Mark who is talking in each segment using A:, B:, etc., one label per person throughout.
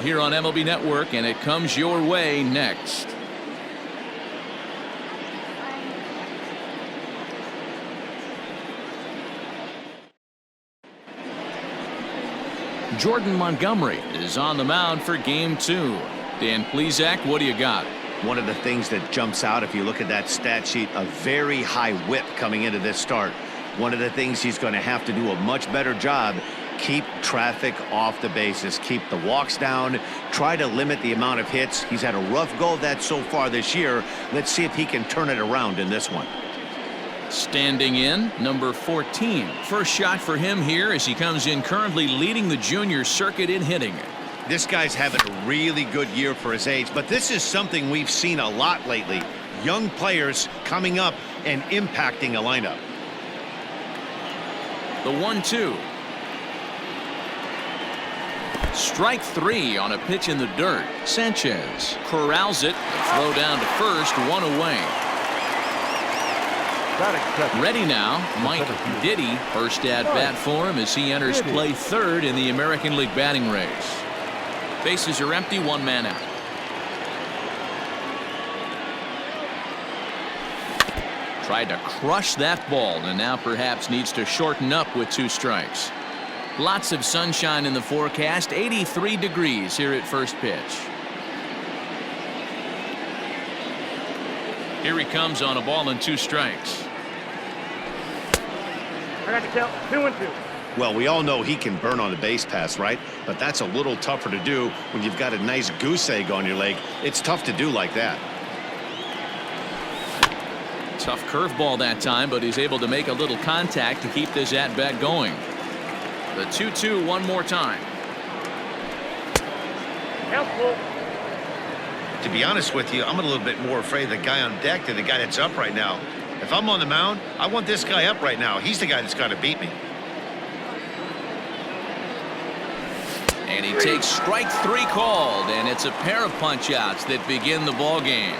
A: Here on MLB Network, and it comes your way next. Jordan Montgomery is on the mound for game 2. Dan Plesac, what do you got?
B: One of the things that jumps out if you look at that stat sheet, a very high whip coming into this start. One of the things he's going to have to do a much better job, keep traffic off the bases, keep the walks down, try to limit the amount of hits. He's had a rough go of that so far this year. Let's see if he can turn it around in this one.
A: Standing in, number 14. First shot for him here as he comes in currently leading the junior circuit in hitting.
B: This guy's having a really good year for his age, but this is something we've seen a lot lately. Young players coming up and impacting a lineup.
A: The 1-2. Strike 3 on a pitch in the dirt. Sanchez corrals it. Throw down to first, one away. Ready now, Mike Diddy. First at bat for him as he enters play third in the American League batting race. Bases are empty, one man out. Tried to crush that ball and now perhaps needs to shorten up with 2 strikes. Lots of sunshine in the forecast, 83 degrees here at first pitch. Here he comes on a ball and 2 strikes.
C: I got the count, 2-2.
B: Well, we all know he can burn on a base pass, right? But that's a little tougher to do when you've got a nice goose egg on your leg. It's tough to do like that.
A: Tough curveball that time, but he's able to make a little contact to keep this at-bat going. The 2-2 one more time.
C: Helpful.
B: To be honest with you, I'm a little bit more afraid of the guy on deck than the guy that's up right now. If I'm on the mound, I want this guy up right now. He's the guy that's got to beat me.
A: And he takes strike 3 called, and it's a pair of punch-outs that begin the ball game.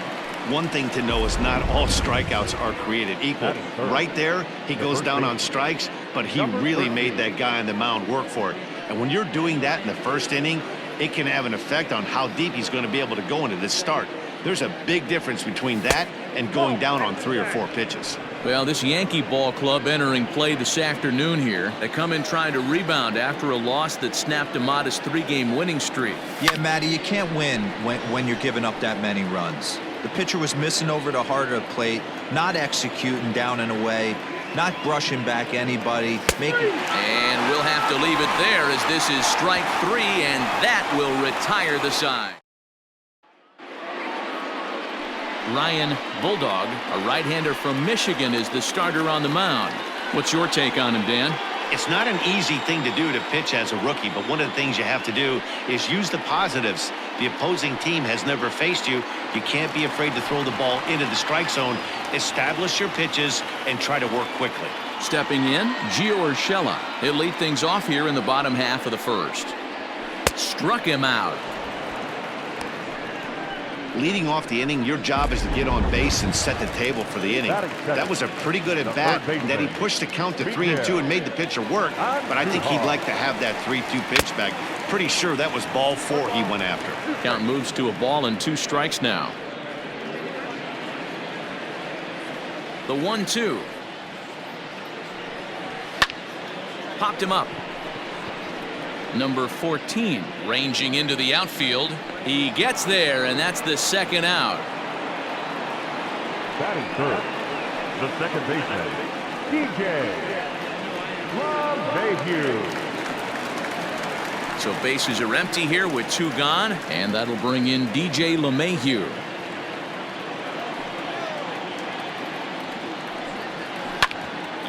B: One thing to know is not all strikeouts are created equal. Right there, he goes down on strikes, but he really made that guy on the mound work for it. And when you're doing that in the first inning, it can have an effect on how deep he's going to be able to go into this start. There's a big difference between that and going down on 3 or 4 pitches.
A: Well, this Yankee ball club entering play this afternoon here. They come in trying to rebound after a loss that snapped a modest 3-game winning streak.
D: Yeah, Matty, you can't win when you're giving up that many runs. The pitcher was missing over the heart of the plate, not executing down and away, not brushing back anybody,
A: And we'll have to leave it there as this is strike 3, and that will retire the side. Ryan Bulldog, a right-hander from Michigan, is the starter on the mound. What's your take on him, Dan?
B: It's not an easy thing to do to pitch as a rookie, but one of the things you have to do is use the positives. The opposing team has never faced you. You can't be afraid to throw the ball into the strike zone. Establish your pitches and try to work quickly.
A: Stepping in, Gio Urshela. He'll lead things off here in the bottom half of the first. Struck him out.
B: Leading off the inning, your job is to get on base and set the table for the inning. That was a pretty good at bat that he pushed the count to 3-2 and made the pitcher work, but I think he'd like to have that 3-2 pitch back. Pretty sure that was ball 4 he went after.
A: Count moves to a ball and 2 strikes now. The 1-2. Popped him up. Number 14 ranging into the outfield. He gets there, and that's the 2nd out.
C: Batting first, the second baseman, DJ LeMahieu.
A: So bases are empty here with 2 gone, and that'll bring in DJ LeMahieu.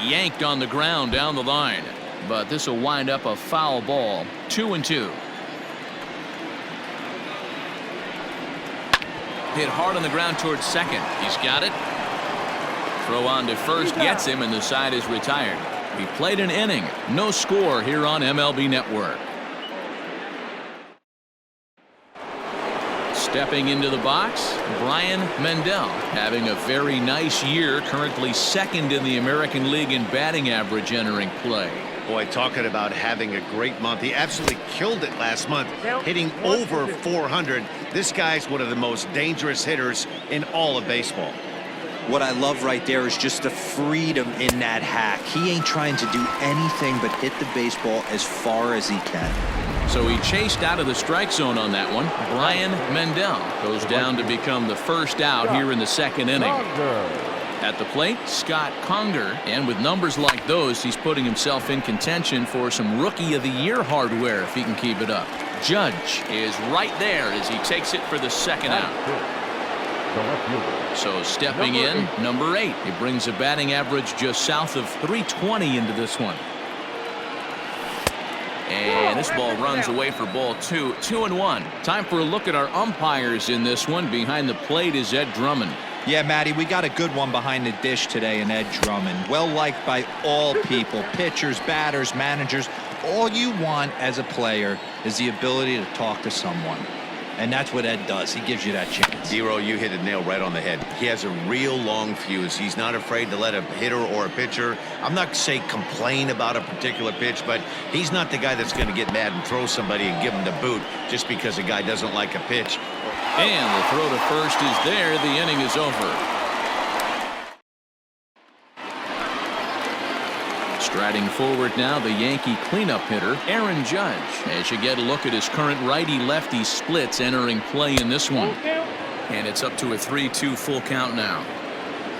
A: Yanked on the ground down the line, but this will wind up a foul ball. 2-2. Hit hard on the ground towards second. He's got it. Throw on to first gets him, and the side is retired. He played an inning. No score here on MLB Network. Stepping into the box, Brian Mendel, having a very nice year, currently 2nd in the American League in batting average entering play.
B: Boy, talking about having a great month. He absolutely killed it last month, hitting over 400. This guy's one of the most dangerous hitters in all of baseball.
D: What I love right there is just the freedom in that hack. He ain't trying to do anything but hit the baseball as far as he can.
A: So he chased out of the strike zone on that one. Brian Mendel goes down to become the first out here in the second inning. At the plate, Scott Conger, and with numbers like those, he's putting himself in contention for some Rookie of the Year hardware if he can keep it up. Judge is right there as he takes it for the second out. So stepping in, number 8. He brings a batting average just south of 320 into this one. And this ball runs away for ball 2. 2-1. Time for a look at our umpires in this one. Behind the plate is Ed Drummond.
D: Yeah, Matty, we got a good one behind the dish today in Ed Drummond. Well liked by all people, pitchers, batters, managers. All you want as a player is the ability to talk to someone. And that's what Ed does. He gives you that chance.
B: Zero, you hit a nail right on the head. He has a real long fuse. He's not afraid to let a hitter or a pitcher, I'm not saying complain about a particular pitch, but he's not the guy that's going to get mad and throw somebody and give him the boot just because a guy doesn't like a pitch.
A: And the throw to first is there. The inning is over. Striding forward now, the Yankee cleanup hitter, Aaron Judge. As you get a look at his current righty-lefty splits entering play in this one. And it's up to a 3-2 full count now.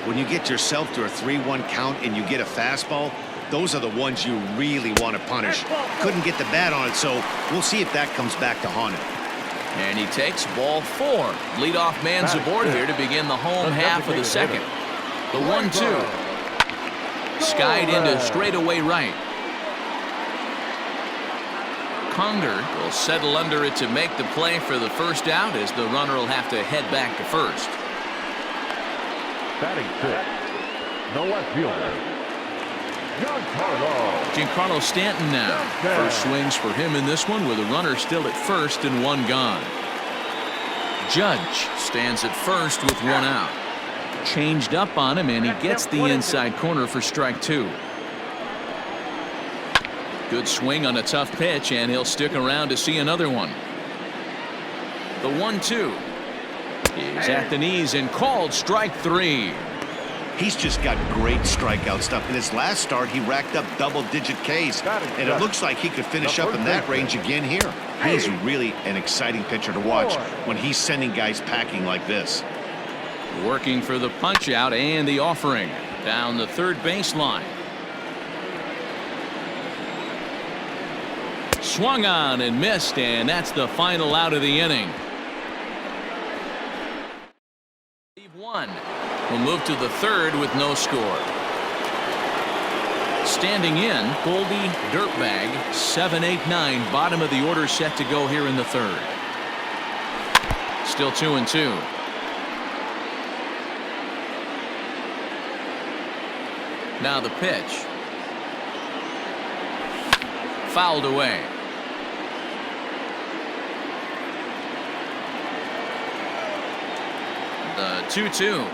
B: When you get yourself to a 3-1 count and you get a fastball, those are the ones you really want to punish. Couldn't get the bat on it, so we'll see if that comes back to haunt him.
A: And he takes ball 4. Leadoff man's aboard here to begin the home half of the second. The 1-2. Skied into straightaway right. Conger will settle under it to make the play for the first out as the runner will have to head back to first.
C: Batting 6, the left fielder,
A: Giancarlo Stanton now. First swings for him in this one with a runner still at first and 1 gone. Judge stands at first with 1 out. Changed up on him and he gets the inside corner for strike 2. Good swing on a tough pitch and he'll stick around to see another one. The 1-2 is at the knees and called strike 3.
B: He's just got great strikeout stuff. In his last start, he racked up double-digit Ks, and it looks like he could finish up in that range again here. He's really an exciting pitcher to watch when he's sending guys packing like this.
A: Working for the punch out and the offering down the third baseline. Swung on and missed, and that's the final out of the inning. 1. We'll move to the third with no score. Standing in, Goldie Dirtbag, 7-8-9, bottom of the order set to go here in the third. Still 2-2. Now the pitch. Fouled away. The 2-2.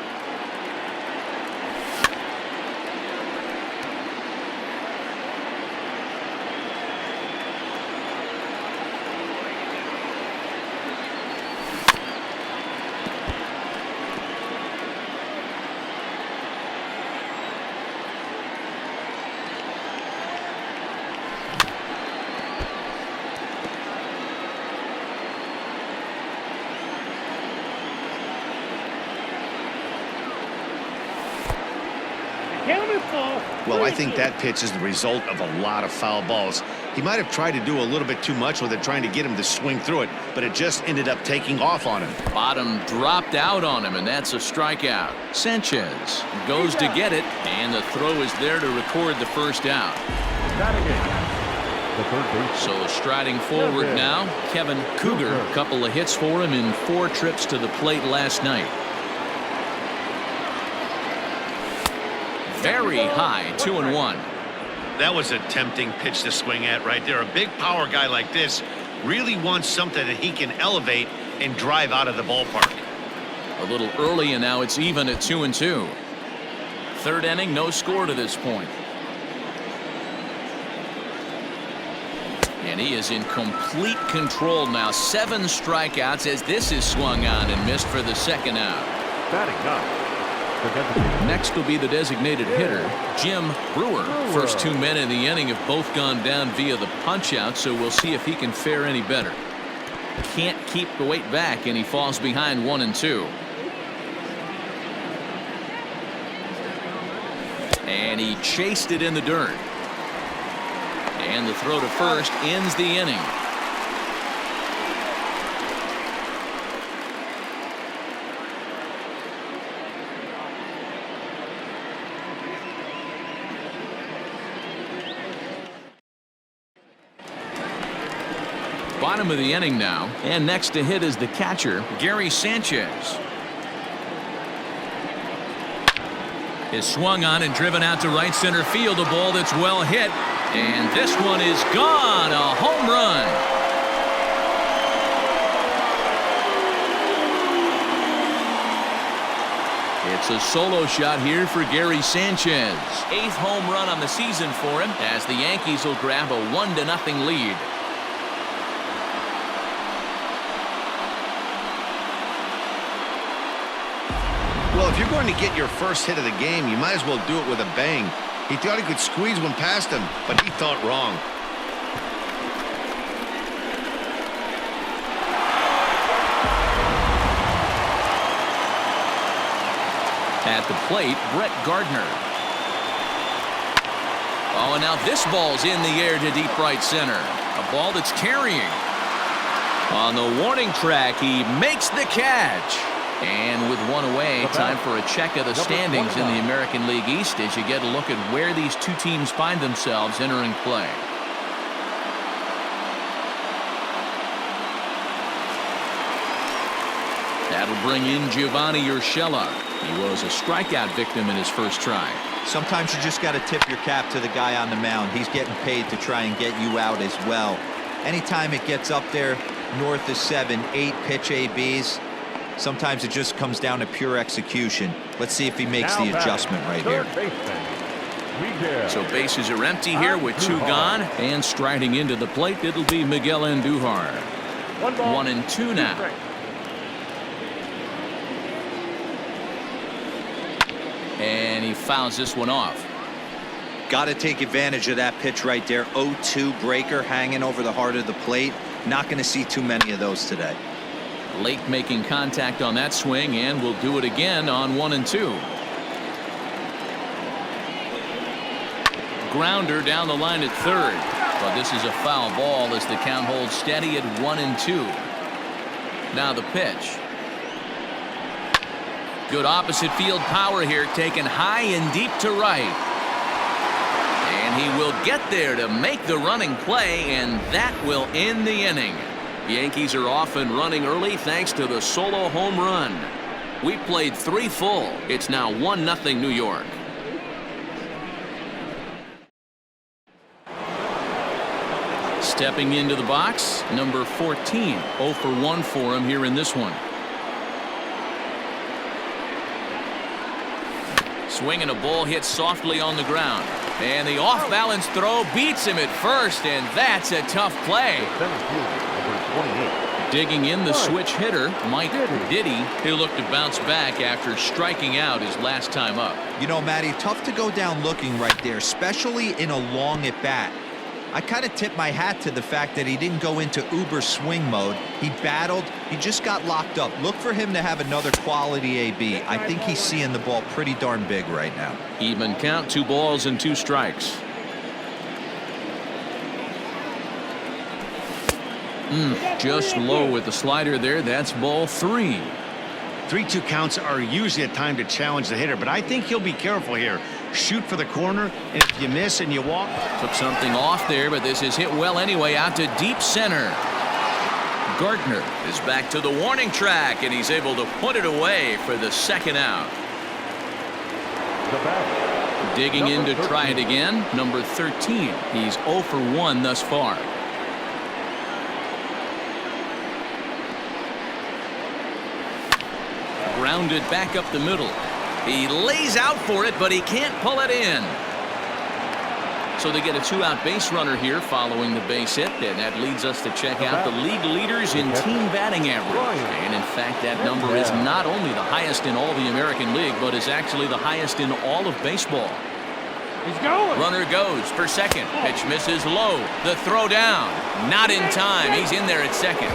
B: Well, I think that pitch is the result of a lot of foul balls. He might have tried to do a little bit too much with it, trying to get him to swing through it, but it just ended up taking off on him.
A: Bottom dropped out on him, and that's a strikeout. Sanchez goes to get it, and the throw is there to record the first out. So striding forward now, Kevin Cougar. A couple of hits for him in 4 trips to the plate last night. Very high, 2-1.
B: That was a tempting pitch to swing at right there. A big power guy like this really wants something that he can elevate and drive out of the ballpark.
A: A little early, and now it's even at 2-2. Third inning, no score to this point. And he is in complete control now. 7 strikeouts as this is swung on and missed for the second out.
C: Batting up. The designated.
A: Next will be the designated hitter, Jim Brewer. First 2 men in the inning have both gone down via the punch-out, so we'll see if he can fare any better. Can't keep the weight back, and he falls behind 1-2. And he chased it in the dirt. And the throw to first ends the inning. Bottom of the inning now, and next to hit is the catcher, Gary Sanchez. Is swung on and driven out to right center field. A ball that's well hit, and this one is gone. A home run. It's a solo shot here for Gary Sanchez. 8th home run on the season for him, as the Yankees will grab a 1-0 lead.
B: Well, if you're going to get your first hit of the game, you might as well do it with a bang. He thought he could squeeze one past him, but he thought wrong.
A: At the plate, Brett Gardner. Oh, and now this ball's in the air to deep right center. A ball that's carrying. On the warning track, he makes the catch. And with one away, time for a check of the standings in the American League East as you get a look at where these two teams find themselves entering play. That'll bring in Giovanni Urshela. He was a strikeout victim in his first try.
D: Sometimes you just got to tip your cap to the guy on the mound. He's getting paid to try and get you out as well. Anytime it gets up there north of 7, 8 pitch ABs, sometimes it just comes down to pure execution. Let's see if he makes the adjustment right here.
A: So bases are empty here with 2 gone, and striding into the plate, it'll be Miguel Andujar. 1-2 now. And he fouls this one off.
D: Got to take advantage of that pitch right there. 0-2 breaker hanging over the heart of the plate. Not going to see too many of those today.
A: Late making contact on that swing, and we'll do it again on 1-2. Grounder down the line at third, but this is a foul ball as the count holds steady at 1-2. Now the pitch. Good opposite field power here, taken high and deep to right. And he will get there to make the running play, and that will end the inning. The Yankees are off and running early thanks to the solo home run. We played 3 full. It's now 1-0 New York. Stepping into the box, number 14. 0 for 1 for him here in this one. Swinging a ball hit softly on the ground. And the off-balance throw beats him at first, and that's a tough play. Digging in the switch hitter, Mike Diddy, who looked to bounce back after striking out his last time up.
D: You know, Matty, tough to go down looking right there, especially in a long at-bat. I kind of tip my hat to the fact that he didn't go into uber swing mode. He battled. He just got locked up. Look for him to have another quality AB. I think he's seeing the ball pretty darn big right now.
A: Even count, 2 balls and 2 strikes. Just low with the slider there. That's ball 3.
B: 3-2 counts are usually a time to challenge the hitter, but I think he'll be careful here. Shoot for the corner, and if you miss and you walk.
A: Took something off there, but this is hit well anyway, out to deep center. Gardner is back to the warning track, and he's able to put it away for the second out. Digging in to try it again, number 13. He's 0 for 1 thus far. Grounded back up the middle. He lays out for it, but he can't pull it in. So they get a 2-out base runner here following the base hit, and that leads us to check out the league leaders in team batting average. And in fact, that number is not only the highest in all the American League, but is actually the highest in all of baseball.
C: He's going.
A: Runner goes for second. Pitch misses low. The throw down. Not in time. He's in there at second.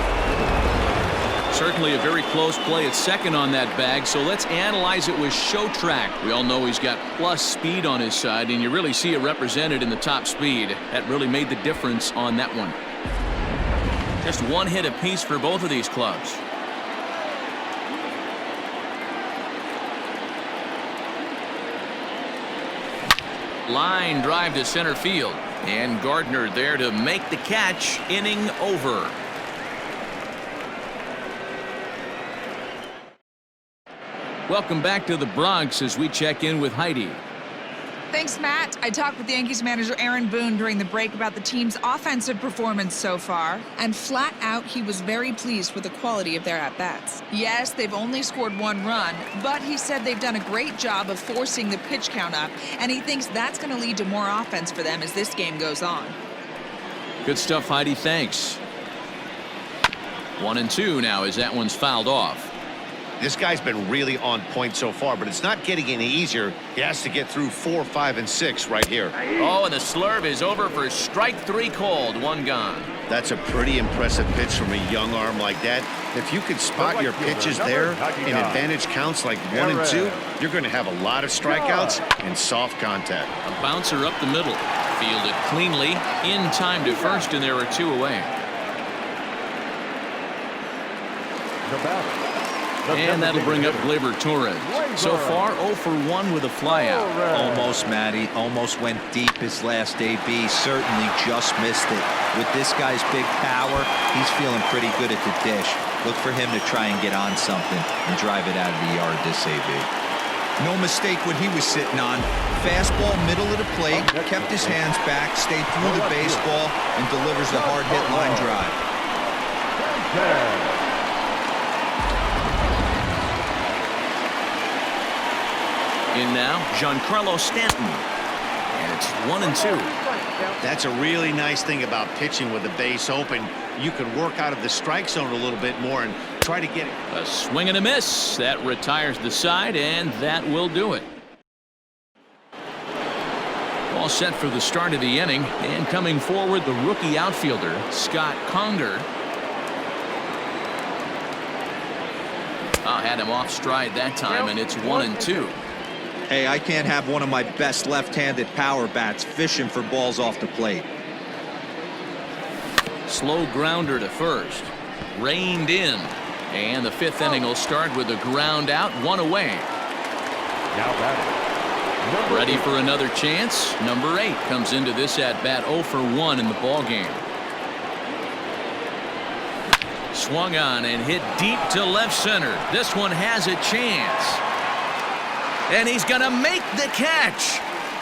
A: Certainly a very close play at second on that bag, so let's analyze it with show track. We all know he's got plus speed on his side, and you really see it represented in the top speed. That really made the difference on that one. Just one hit apiece for both of these clubs. Line drive to center field, and Gardner there to make the catch. Inning over. Welcome back to the Bronx as we check in with Heidi.
E: Thanks, Matt. I talked with Yankees manager Aaron Boone during the break about the team's offensive performance so far, and flat out he was very pleased with the quality of their at-bats. Yes, they've only scored 1 run, but he said they've done a great job of forcing the pitch count up, and he thinks that's going to lead to more offense for them as this game goes on.
A: Good stuff, Heidi. Thanks. 1-2 now as that one's fouled off.
B: This guy's been really on point so far, but it's not getting any easier. He has to get through 4, 5, and 6 right here.
A: Oh, and the slurve is over for strike 3 called. 1 gone.
B: That's a pretty impressive pitch from a young arm like that. If you could spot your pitches there in advantage counts like 1 and 2, you're going to have a lot of strikeouts and soft contact.
A: A bouncer up the middle. Fielded cleanly. In time to first, and there are 2 away. And that'll bring up Gleyber Torres. So far, 0 for 1 with a flyout.
D: Almost, Matty. Almost went deep his last AB. Certainly just missed it. With this guy's big power, he's feeling pretty good at the dish. Look for him to try and get on something and drive it out of the yard this AB. No mistake what he was sitting on. Fastball, middle of the plate, kept his hands back, stayed through the baseball, and delivers a hard-hit line drive.
A: In now, Giancarlo Stanton. And it's 1-2.
B: That's a really nice thing about pitching with the base open. You can work out of the strike zone a little bit more and try to get it.
A: A swing and a miss. That retires the side, and that will do it. All set for the start of the inning, and coming forward, the rookie outfielder, Scott Conger. Had him off stride that time, and it's 1-2.
D: Hey, I can't have one of my best left-handed power bats fishing for balls off the plate.
A: Slow grounder to first. Reined in. And the 5th inning will start with a ground out, 1 away.
C: Now batting.
A: Ready for another chance. Number 8 comes into this at-bat 0 for 1 in the ballgame. Swung on and hit deep to left center. This one has a chance. And he's going to make the catch.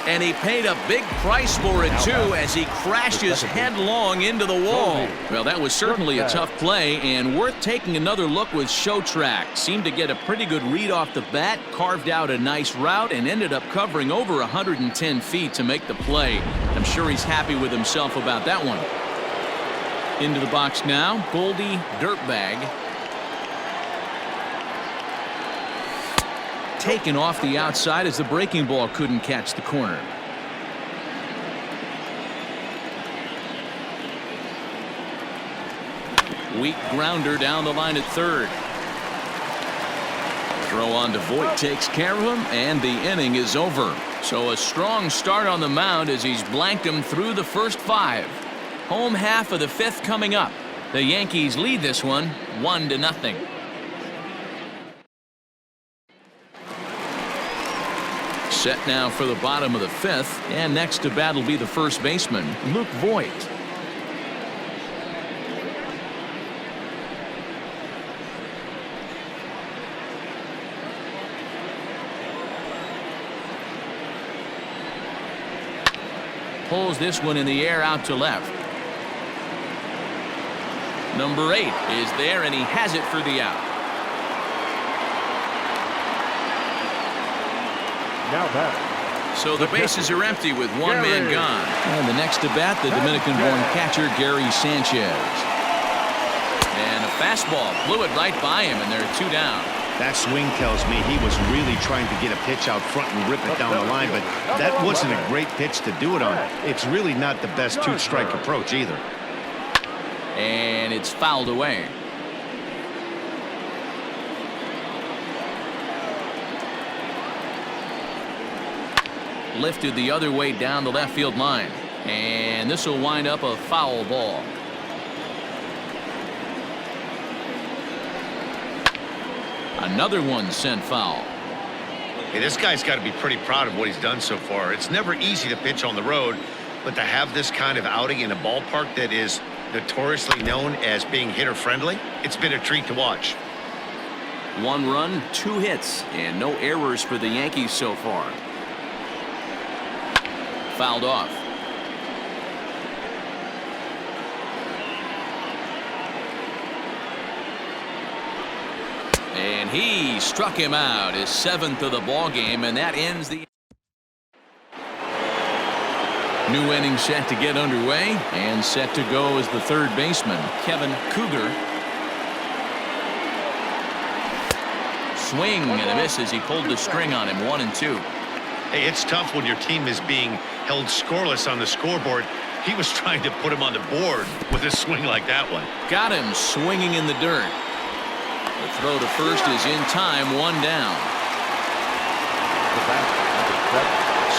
A: And he paid a big price for it, too, as he crashes headlong into the wall. Well, that was certainly a tough play and worth taking another look with show track. Seemed to get a pretty good read off the bat, carved out a nice route, and ended up covering over 110 feet to make the play. I'm sure he's happy with himself about that one. Into the box now, Goldie Dirtbag. Taken off the outside as the breaking ball couldn't catch the corner. Weak grounder down the line at third. Throw on to Voit takes care of him, and the inning is over. So a strong start on the mound as he's blanked him through the first 5. Home half of the 5th coming up. The Yankees lead this one 1-0. Set now for the bottom of the 5th, and next to bat will be the first baseman, Luke Voit. Pulls this one in the air out to left. Number 8 is there, and he has it for the out.
C: Now batting.
A: So the bases are empty with one man gone. And the next to bat, the Dominican-born catcher, Gary Sanchez. And a fastball blew it right by him, and there are 2 down.
B: That swing tells me he was really trying to get a pitch out front and rip it down the line, but that wasn't a great pitch to do it on. It's really not the best 2-strike approach either.
A: And it's fouled away. Lifted the other way down the left field line. And this will wind up a foul ball. Another one sent foul.
B: Hey, this guy's got to be pretty proud of what he's done so far. It's never easy to pitch on the road, but to have this kind of outing in a ballpark that is notoriously known as being hitter-friendly, it's been a treat to watch.
A: 1 run, 2 hits, and no errors for the Yankees so far. Fouled off. And he struck him out, his 7th of the ball game, and that ends the new inning set to get underway, and set to go is the 3rd baseman, Kevin Cougar. Swing and a miss as he pulled the string on him. 1-2.
B: Hey, it's tough when your team is being held scoreless on the scoreboard. He was trying to put him on the board with a swing like that one.
A: Got him swinging in the dirt. The throw to first is in time. 1 down.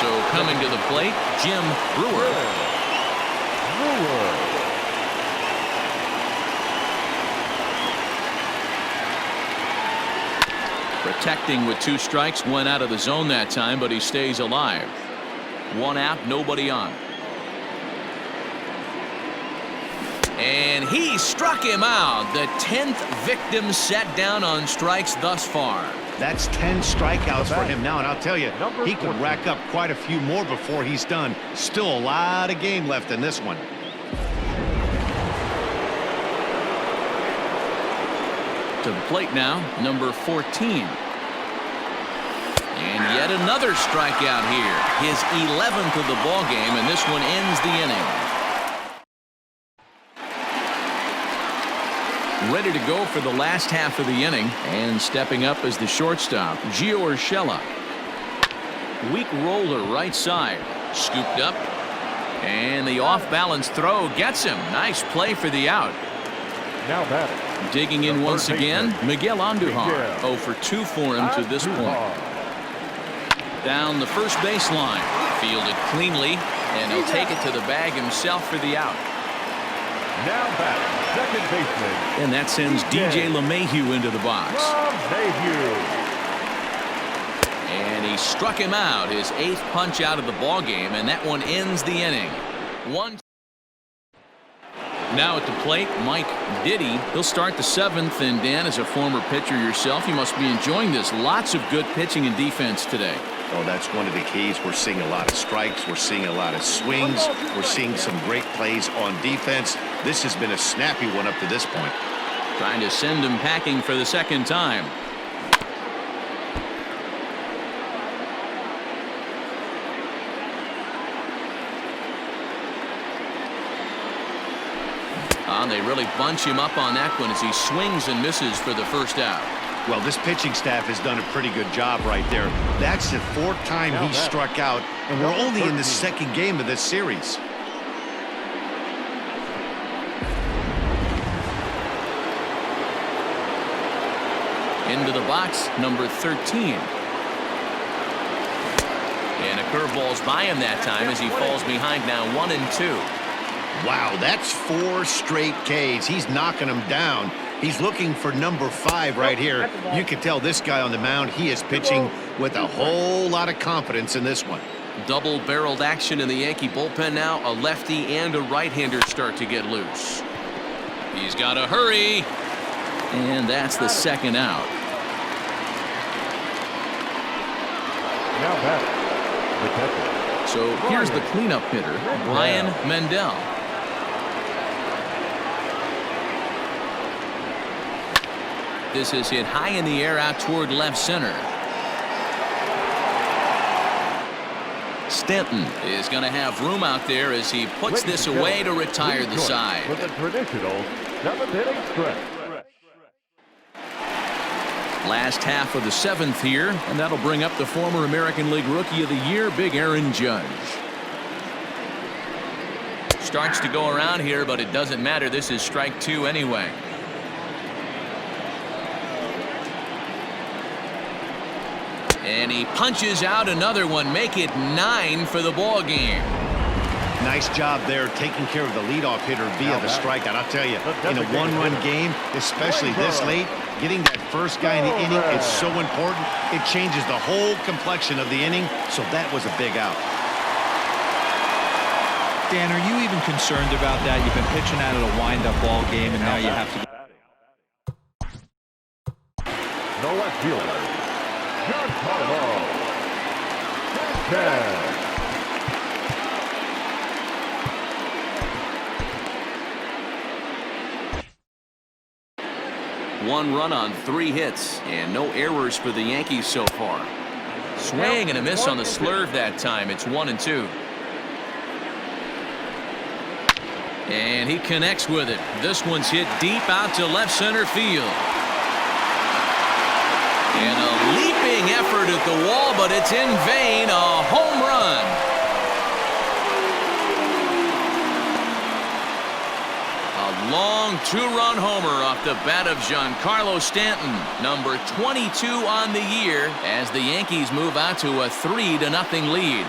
A: So coming to the plate, Jim Brewer. Protecting with 2 strikes, went out of the zone that time, but he stays alive. 1 out, nobody on. And he struck him out. The 10th victim set down on strikes thus far.
B: That's 10 strikeouts for him now, and I'll tell you, he could rack up quite a few more before he's done. Still a lot of game left in this one.
A: To the plate now, number 14. And yet another strikeout here. His 11th of the ball game, and this one ends the inning. Ready to go for the last half of the inning, and stepping up as the shortstop, Gio Urshela. Weak roller right side, scooped up, and the off-balance throw gets him. Nice play for the out.
C: Now batting.
A: Digging in once again, Miguel Andujar. 0 for 2 for him to this point. Down the first baseline, fielded cleanly, and he'll take it to the bag himself for the out.
C: Now batting, second baseman.
A: And that sends DJ LeMahieu into the box. And he struck him out, his 8th punch out of the ball game, and that one ends the inning. 1. Now at the plate, Mike Diddy. He'll start the 7th, and Dan, as a former pitcher yourself, you must be enjoying this. Lots of good pitching and defense today.
B: Oh, that's one of the keys. We're seeing a lot of strikes. We're seeing a lot of swings. We're seeing some great plays on defense. This has been a snappy one up to this point.
A: Trying to send him packing for the 2nd time. They really bunch him up on that one as he swings and misses for the 1st out.
B: Well, this pitching staff has done a pretty good job right there. That's the 4th time he struck out, and we're only in the 2nd game of this series.
A: Into the box, number 13. And a curveball's by him that time as he falls behind now 1-2.
B: Wow, that's 4 straight Ks. He's knocking them down. He's looking for number 5 right here. You can tell this guy on the mound, he is pitching with a whole lot of confidence in this one.
A: Double-barreled action in the Yankee bullpen now. A lefty and a right-hander start to get loose. He's got to hurry. And that's the 2nd out.
C: Now batting, the catcher.
A: So here's the cleanup hitter, Brian Mendel. This is hit high in the air out toward left center. Stanton is going to have room out there as he puts this away to retire the side.
C: With a traditional 7th-inning stretch.
A: Last half of the 7th here, and that'll bring up the former American League Rookie of the Year, Big Aaron Judge. Starts to go around here, but it doesn't matter. This is strike 2 anyway. And he punches out another one, make it 9 for the ball game.
B: Nice job there taking care of the leadoff hitter via the strikeout. I'll tell you, in a one-run game, especially this late, getting that first guy in the inning is so important. It changes the whole complexion of the inning, so that was a big out.
D: Dan, are you even concerned about that? You've been pitching out of a wind-up ball game, and now you have to.
C: The left fielder, Giancarlo Stanton.
A: One run on 3 hits, and no errors for the Yankees so far. Swing and a miss on the slurve that time. It's 1-2. And he connects with it. This one's hit deep out to left center field. And a leaping effort at the wall, but it's in vain. A home run. A long 2-run homer off the bat of Giancarlo Stanton, number 22 on the year, as the Yankees move out to a 3-0 lead.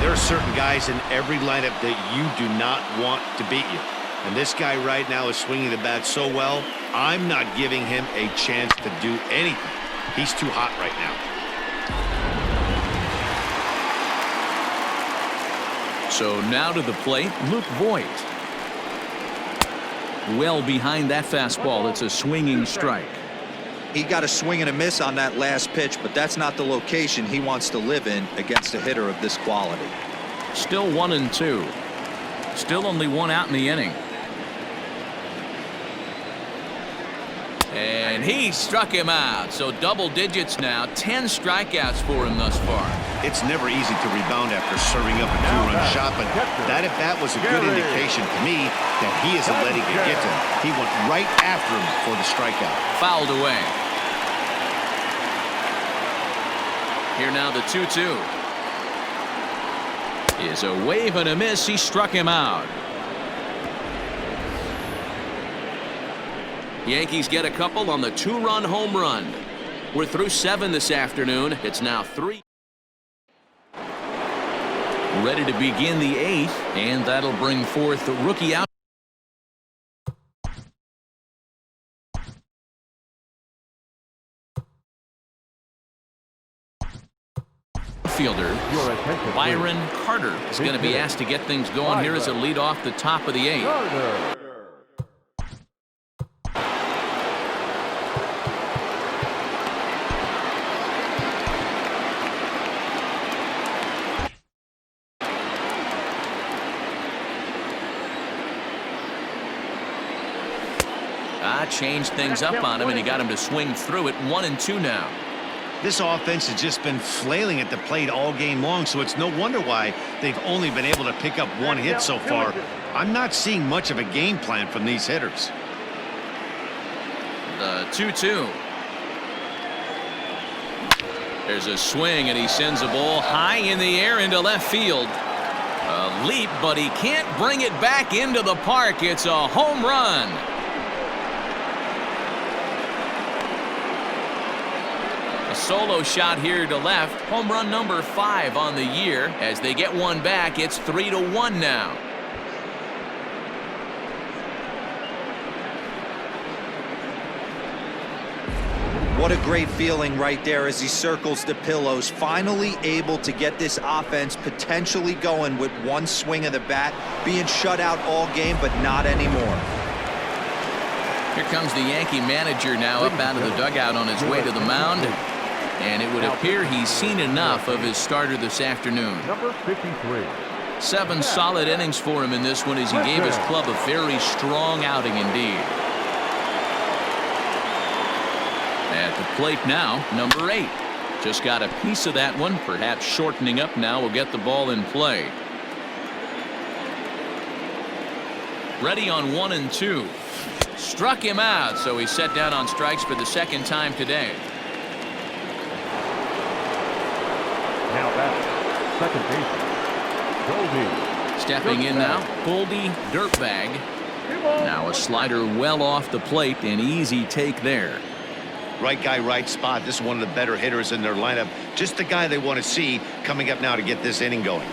B: There are certain guys in every lineup that you do not want to beat you. And this guy right now is swinging the bat so well, I'm not giving him a chance to do anything. He's too hot right now.
A: So now to the plate, Luke Voigt. Well behind that fastball. It's a swinging strike.
D: He got a swing and a miss on that last pitch, but that's not the location he wants to live in against a hitter of this quality.
A: Still 1-2. Still only 1 out in the inning. And he struck him out. So double digits now. 10 strikeouts for him thus far.
B: It's never easy to rebound after serving up a 2-run shot, but that at bat was a good indication to me that he isn't letting it get to him. He went right after him for the strikeout.
A: Fouled away. Here now the 2-2. Is a wave and a miss. He struck him out. Yankees get a couple on the 2-run home run. We're through 7 this afternoon. It's now 3. Ready to begin the 8th, and that'll bring forth the rookie out. Fielder Byron Carter is going to be asked to get things going here as a lead off the top of the 8th. Changed things up on him, and he got him to swing through it. 1-2 now.
B: This offense has just been flailing at the plate all game long, so it's no wonder why they've only been able to pick up 1 hit so far. I'm not seeing much of a game plan from these hitters.
A: The 2-2. There's a swing, and he sends a ball high in the air into left field. A leap, but he can't bring it back into the park. It's a home run. Solo shot here to left. Home run number 5 on the year. As they get one back, it's 3-1 now.
D: What a great feeling right there as he circles the pillows, finally able to get this offense potentially going with one swing of the bat, being shut out all game, but not anymore.
A: Here comes the Yankee manager now up out of the dugout on his way to the mound. And it would appear he's seen enough of his starter this afternoon.
C: Number 53.
A: 7 solid innings for him in this one as he gave his club a very strong outing indeed. At the plate now, number 8. Just got a piece of that one. Perhaps shortening up now will get the ball in play. Ready on 1 and 2. Struck him out, so he's set down on strikes for the second time today.
C: Now back, second baseman, Goldie.
A: Stepping in now, Goldie Dirtbag. Now a slider well off the plate, an easy take there.
B: Right guy, right spot. This is one of the better hitters in their lineup. Just the guy they want to see coming up now to get this inning going.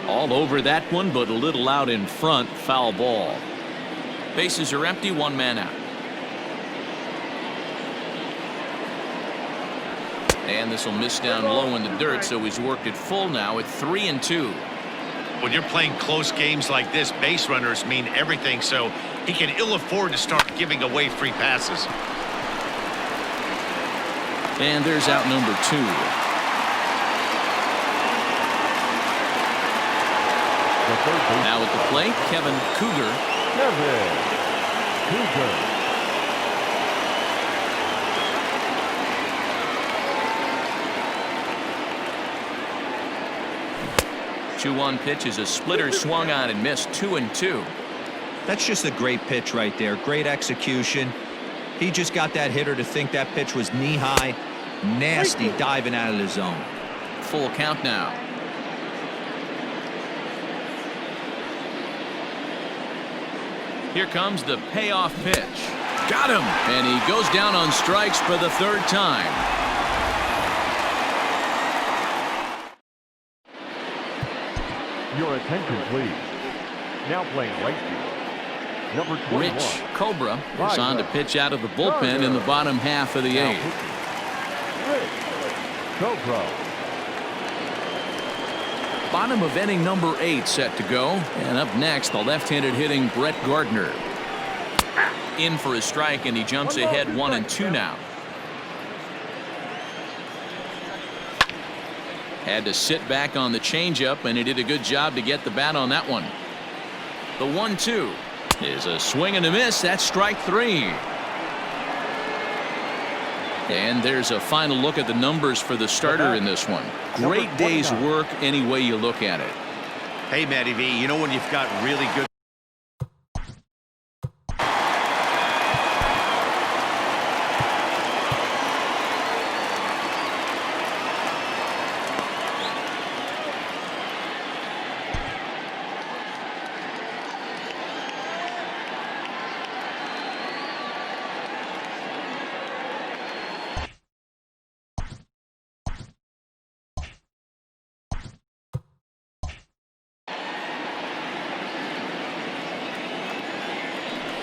A: All over that one, but a little out in front. Foul ball. Bases are empty, 1 man out. And this will miss down low in the dirt, so he's worked it full now at 3 and 2.
B: When you're playing close games like this, base runners mean everything, so he can ill afford to start giving away free passes.
A: And there's out number 2. Now at the plate, Kevin Cougar.
C: Kevin Cougar.
A: 2-1 pitch is a splitter swung on and missed. 2 and 2.
D: That's just a great pitch right there. Great execution. He just got that hitter to think that pitch was knee-high. Nasty diving out of the zone.
A: Full count now. Here comes the payoff pitch. Got him! And he goes down on strikes for the 3rd time.
C: Your attention, please. Now playing right field, number 21.
A: Rich Cobra is on to pitch out of the bullpen in the bottom half of the 8th.
C: Rich Cobra.
A: Bottom of inning number 8 set to go. And up next, the left-handed hitting Brett Gardner. In for a strike, and he jumps ahead 1 and 2 now. Had to sit back on the changeup, and he did a good job to get the bat on that one. The 1-2 is a swing and a miss. That's strike 3. And there's a final look at the numbers for the starter in this one. Great day's work any way you look at it.
B: Hey, Matty V, you know when you've got really good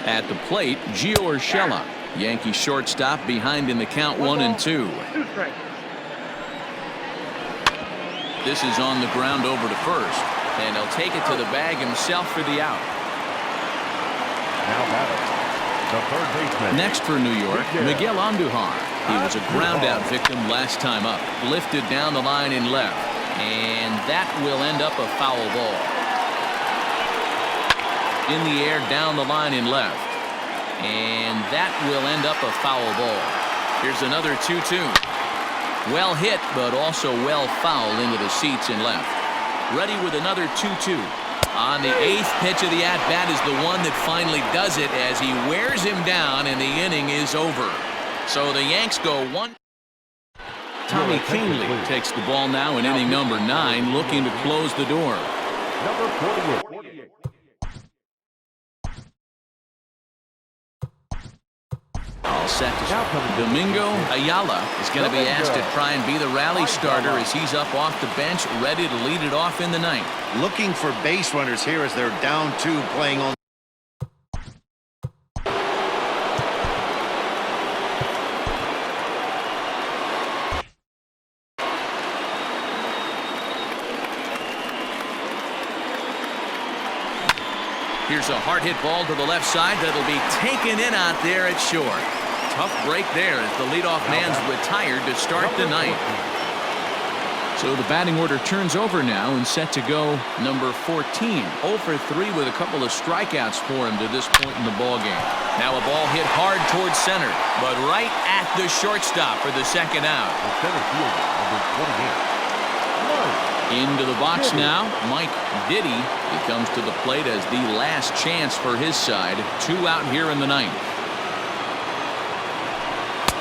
A: At the plate, Gio Urshela, Yankee shortstop, behind in the count 1 and 2. This is on the ground over to first, and he'll take it to the bag himself for the out.
C: Now batting, the 3rd baseman.
A: Next for New York, Miguel Andujar. He was a ground out victim last time up. Lifted down the line in left, and that will end up a foul ball. In the air down the line in left, and that will end up a foul ball. Here's another 2-2. Well hit, but also well fouled into the seats in left. Ready with another 2-2. On the 8th pitch of the at-bat is the one that finally does it as he wears him down, and the inning is over. So the Yanks go 1. Tommy Kahnle takes the ball now in inning number 9, looking to close the door.
C: Number 48.
A: All set to Domingo Ayala is going to be asked to try and be the rally starter as he's up off the bench, ready to lead it off in the 9th.
B: looking for base runners here as they're down 2 playing on.
A: Here's a hard hit ball to the left side that'll be taken in out there at short. Tough break there as the leadoff man's retired to start the 9th. So the batting order turns over now and set to go number 14. 0 for 3 with a couple of strikeouts for him to this point in the ball game. Now a ball hit hard towards center, but right at the shortstop for the second out.
C: The center fielder, number 28.
A: Into the box now, Mike Diddy. He comes to the plate as the last chance for his side. 2 out here in the ninth.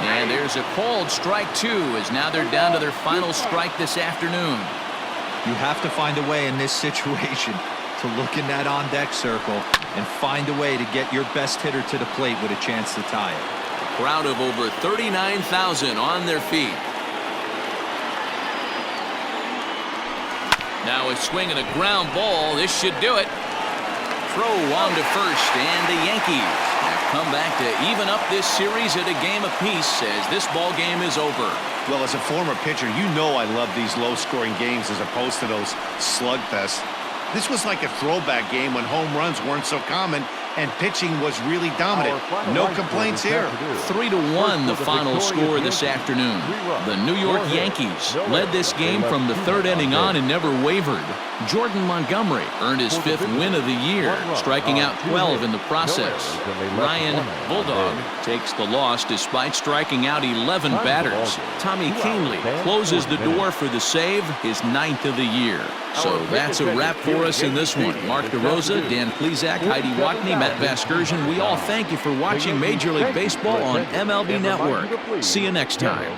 A: And there's a called strike 2 as now they're down to their final strike this afternoon.
D: You have to find a way in this situation to look in that on-deck circle and find a way to get your best hitter to the plate with a chance to tie it.
A: A crowd of over 39,000 on their feet. Now a swing and a ground ball. This should do it. Throw on to first, and the Yankees have come back to even up this series at a game apiece as this ball game is over.
B: Well, as a former pitcher, you know I love these low-scoring games as opposed to those slugfests. This was like a throwback game when home runs weren't so common and pitching was really dominant. No complaints here.
A: 3-1 the final score this afternoon. The New York Yankees led this game from the third inning on and never wavered. Jordan Montgomery earned his 5th win of the year, striking out 12 in the process. Ryan Bulldog takes the loss despite striking out 11 batters. Tommy Kahnle closes the door for the save, his 9th of the year. So that's a wrap for us in this one. Mark DeRosa, Dan Plesac, Heidi Watney, Matt Vasgersian, we all thank you for watching Major League Baseball on MLB Network. See you next time.